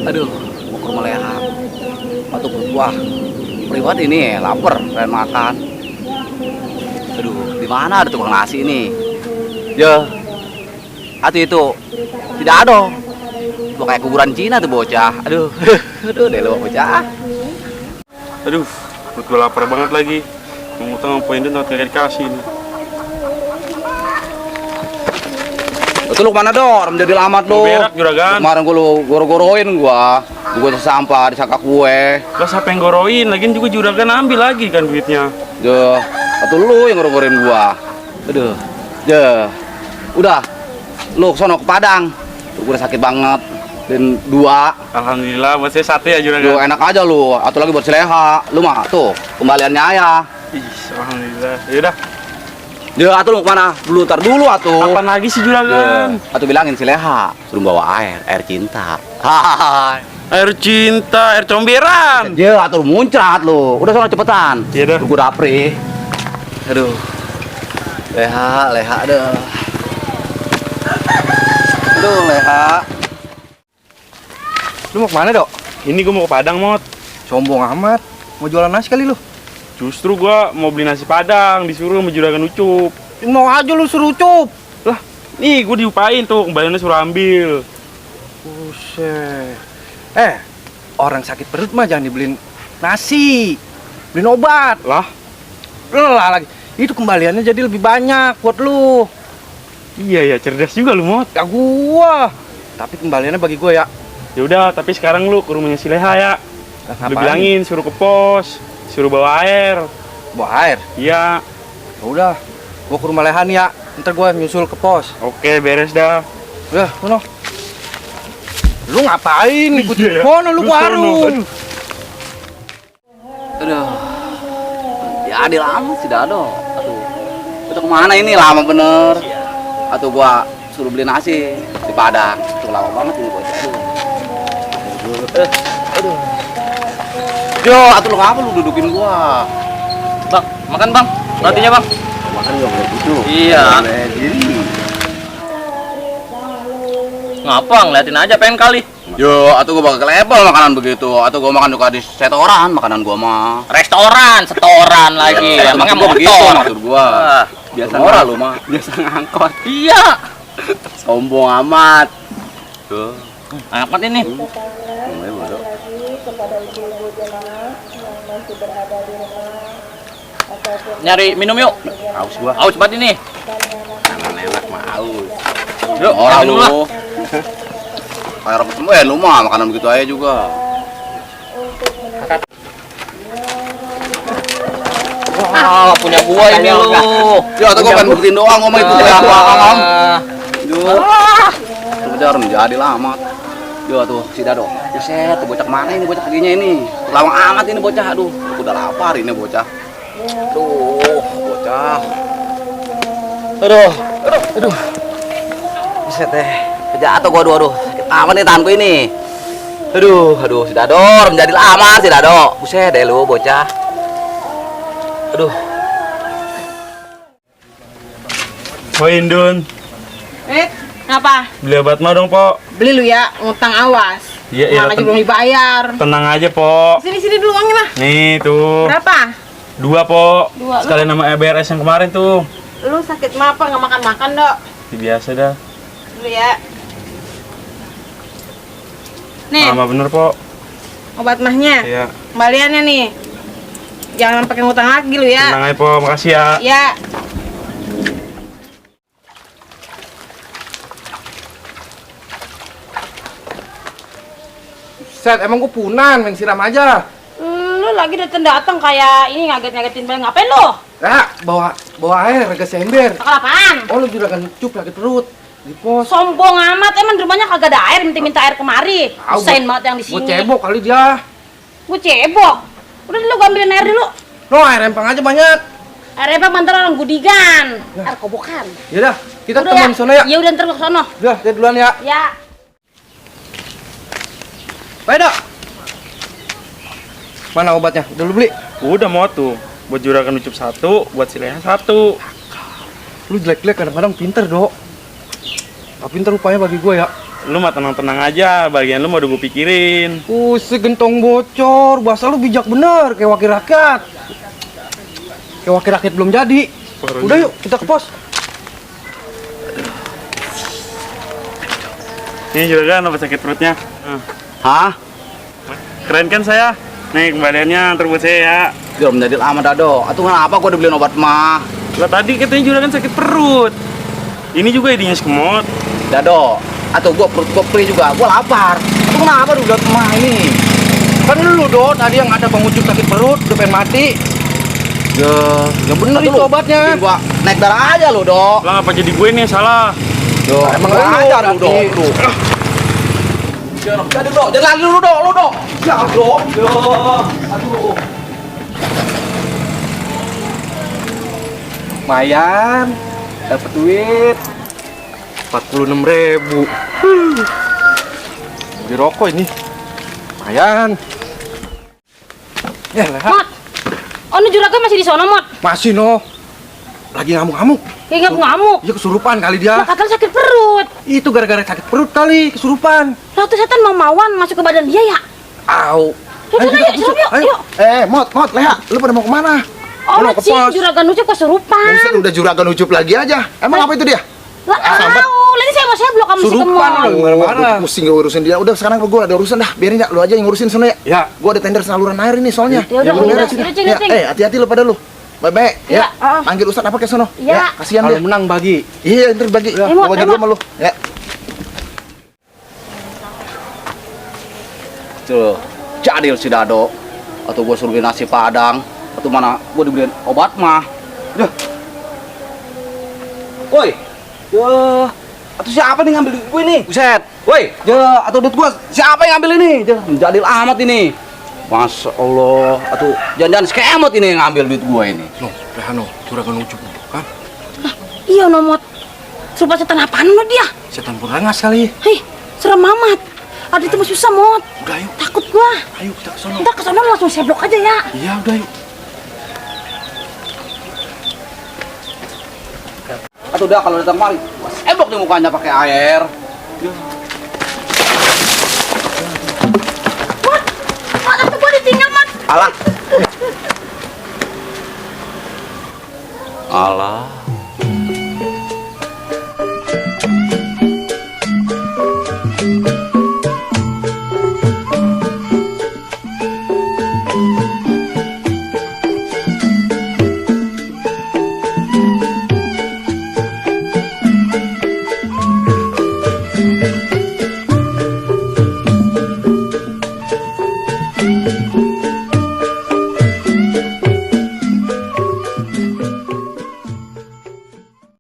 Aduh, mau ke rumah Leha. Atau wah, pribadi ini lapar, pengen makan. Aduh, di mana ada tukang nasi ini? Ya, hati itu tidak ada. Tuh kayak kuburan Cina tuh bocah. Aduh, aduh deh lo bocah. Aduh, perut gue lapar banget lagi. Ngutang ngapain dia kagak dikasih nih. Itu lu kemana dong? Menjadi lamat lu. Berak juragan. Kemarin gua lu goro-goroin gua. Gua sampah disangka kue. Lah siapa yang goroin? Lagian juga juragan ambil lagi kan duitnya. Duh, atau lu yang goro-goroin gua. Aduh. Duh. Udah. Lu sono ke Padang. Gua udah sakit banget. Dan 2. Alhamdulillah, buat saya 1 ya juragan. Duh, enak aja lu. Atau lagi buat si Leha. Lu mah tuh kembaliannya ya. Ih, alhamdulillah. Yaudah. Dia atuh lu kemana? Dulu tar dulu atuh. Apaan lagi sih juragan? Atuh bilangin si Leha suruh bawa air cinta. Hai. Air cinta, air comberan. Dia atuh muncrat lu. Udah sono cepetan. Iya dah. Tunggu dapri. Aduh. Leha deh. Aduh, Leha. Lu mau kemana, Dok? Ini gue mau ke Padang, Mot. Sombong amat. Mau jualan nasi kali lu? Justru gua mau beli nasi Padang, disuruh sama juragan Ucup. Mau aja lu suruh cup. Lah, nih gue diupain tuh, kembaliannya suruh ambil. Buset. Orang sakit perut mah jangan dibeliin nasi. Beliin obat. Lah, Lelah lagi. Itu kembaliannya jadi lebih banyak buat lu. iya ya, cerdas juga lu, Mot. Ya gua. Tapi kembaliannya bagi gua ya. Ya udah, tapi sekarang lu ke rumahnya si Leha ya. Lu bilangin suruh ke pos, suruh bawa air. Bawa air. Iya. Ya udah. Gua ke rumah Lehan ya. Ntar gua nyusul ke pos. Oke, beres dah. Udah, sono. Lu ngapain ikut Iya ya. sono lu Lu ke sono, warung? aduh. Aduh. Ya adil amat sih dado. Aduh. Itu kemana ini lama bener. Atau gua suruh beli nasi di Padang. Itu lama banget ini bocah. Aduh. Yo, atuh lu ngapa lu dudukin gua? Bang, makan bang, rotinya bang. Makan gak boleh gitu. Iya. Boleh diri. Ngapa ngeliatin aja pengen kali. Yo, atuh gua bakal kelebel makanan begitu. Atuh gua makan juga di setoran makanan gua mah. Restoran, setoran lagi. Ya, Emangnya maksud gua begitu, motor. maksud gua. Ah, Biasa murah lu mah. Biasa ngangkot. Iya. Sombong amat. Tuh. Amat ini. Mulai bodoh. Nyari minum yuk. Haus gua. Aus cepat ini. Enak mah haus. Yuk, Orang minum lah. lu. Kayak ketemu lu mah makanan begitu aja juga. Wah, punya gua ini lu. Ya, atau gua pengen buktiin doang ngomong itu kayak gua ngomong. Yuk. Kejar menjadi lama. Yo tuh si Dado. Buset, tuh bocah kemana ini bocah kakinya ini? Lawang amat ini bocah. Aduh, udah lapar ini bocah. Tuh, bocah. Aduh. Buset deh. Jatuh gua aduh. Sakit amat nih tanganku ini. Aduh, si Dado menjadi lama si Dado. Buset deh lu bocah. Aduh. Oh, Indun. Ngapa? Beli obat mah dong, Po. Beli lu ya, ngutang awas. Iya, iya. Mana aja belum dibayar. Tenang aja, Po. Sini dulu uangnya mah. Nih, tuh. Berapa? 2, Po. 2. Sekalian nama EBRS yang kemarin tuh. Lu sakit mah apa? Nggak makan-makan, Dok. Biasa dah. Dulu ya. Nih, Lama bener, Po. obat mahnya. Iya. Kembaliannya nih. Jangan pakai ngutang lagi lu ya. Tenang aja, Po. Makasih ya. Ya. Set, emang gua punan, main siram aja. Lu lagi datang kayak ini ngaget-ngagetin bel. Ngapain lu? Ya, bawa air, agak ember. Bakal apaan? Oh, lu juragan cup sakit perut di pos. Sombong amat, emang di rumahnya kagak ada air, minta air kemari. Usain banget yang di Gua sini. cebok kali dia. Gua cebok. Udah lu gua ambilin air dulu. No, air empang aja banyak. Air apa mantar orang gudigan. Air kobokan. Yaudah, kita Udah ketemuan di sana ya. Ya udah ntar gua ke sono. Udah, saya duluan ya. Ya. Bye, Dok. Mana obatnya? Udah lu beli? Udah mau tuh. Buat juragan Ucup 1, buat si Leha 1. Lu jelek-jelek kadang-kadang pinter, Dok. Tapi pinter rupanya bagi gue ya. Lu mah tenang-tenang aja, bagian lu mau udah gue pikirin. Si gentong bocor, bahasa lu bijak bener, kayak wakil rakyat. Kayak wakil rakyat belum jadi. Parah Udah juga. yuk, kita ke pos. Ini juragan apa sakit perutnya? Hah? Keren kan saya? Nih kembaliannya antar buat saya ya. Dia menjadi lama dado. Atau kenapa gua udah beliin obat mah? Lah tadi katanya juragan sakit perut. Ini juga idenya semut. Dado. Atau gua perut gua perih juga. Gua lapar. Atau kenapa udah mah ini? Kan lu Do, tadi yang ada Bang Ucup sakit perut, udah pengen mati. Ya bener Atau itu lu obatnya. bikin gua naik darah aja lu, Do. Lah ngapa jadi gue nih yang salah? Do, Emang lu lu aja lu, Do. berarti. Jadi, Do. Jadi lagi lu, Do. Lu, Do. Ya, Do. Aduh. Lumayan, dapat duit 46.000. Beli rokok ini. Lumayan. Ya, Leha. Mot. Oh, ini juragan masih di sono, Mot. Masih no. Lagi ngamuk-ngamuk. Ya ngamuk. Iya kesurupan kali Lah dia. katanya sakit perut. Itu gara-gara sakit perut kali, kesurupan. Lah tuh setan mau-mauan masuk ke badan dia ya. Au. Yuk, yuk. Mot, Leha, lu pada mau kemana? Oh, Mau ke sih pos. juragan Ucup kesurupan. Buset, udah juragan ucup lagi aja. Emang apa itu dia? Lah, ini saya mau seblok kamu si Surupan kemot. lu. Marah-marah. Pusing urusin dia. Udah sekarang gue ada urusan dah. Biarin ya, lu aja yang ngurusin sana ya. Ya. Gue ada tender saluran air ini soalnya. Ya udah, Bener, udah, sini. udah, Cing, Ya, Cing. hati-hati lu pada lu. Bye-bye Ya, ya. Panggil Ustadz apa ke sono? Ya. Kasihan Kalau dia. menang bagi. Iya, ntar bagi. Mot, Gua bagi dulu Mot. sama lu. Ya. Tuh, jadil si Dado. Atau gua suruh beli nasi padang. Atau mana gua dibeliin obat mah. Dah. Woi. Ya, atau siapa nih ngambil duit gue nih? Buset. Woi, ya, atau duit gua siapa yang ngambil ini? Ya, jadil amat ini. Masya Allah, atau jangan-jangan skemot ini yang ngambil duit gua ini. No, Leha no, juragan Ucup no, kan? Iya, no, Mot. Serupa setan apaan lo dia? Setan berangas kali. Hei, serem amat. Ada itu mah susah, Mot. Udah yuk, Takut gua. ayo kita ke sono. Ntar ke sana langsung seblok aja ya. Iya, udah yuk. Atau udah kalau datang mari, ebok di mukanya pakai air. Mot, itu gua ditinggal, Mot. Alah. Alah.